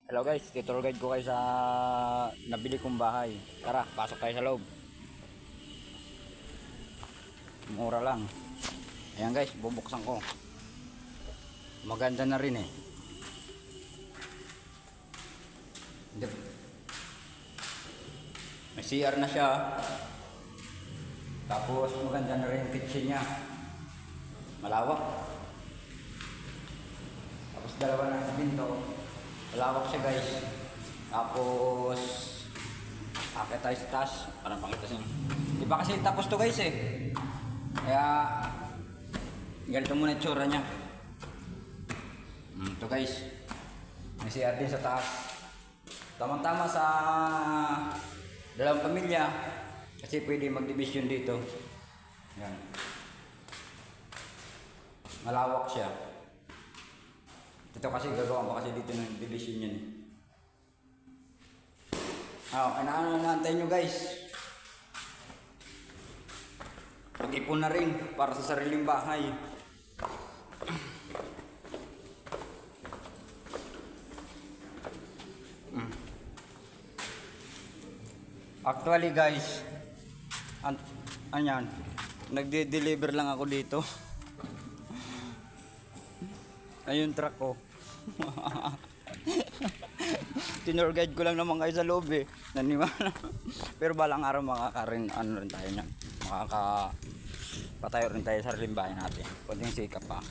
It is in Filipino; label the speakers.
Speaker 1: Hello guys, tour guide ko kayo sa nabili kong bahay. Tara, pasok tayo sa loob. Mura lang. Ayan guys, bubuksan ko. Maganda na rin eh. May CR na siya. Tapos maganda na rin yung kitchen niya. Malawak. Tapos dalawa na pinto. Malawak siya guys. Tapos akit tayo sa taas. Parang pakita sa inyo. Di ba kasi tapos to guys eh. Kaya ganito muna yung tsura niya. Ito guys. May CR din sa taas. Tamang-tama sa dalawang pamilya. Kasi pwede mag-division dito. Yan. Malawak siya. Ito kasi gagawa ko kasi dito ng division yan. Inaantay nyo guys. Pag-ipon na rin para sa sariling bahay. Actually guys, anyan, nagde-deliver lang ako dito. Ayun truck ko. Tinur guide ko lang naman kayo sa loob eh. Naniwala. Pero balang araw makakarin ano rin tayo niyan. Makakapatayo rin tayo sa sariling bahay natin. Kunting sikap pa.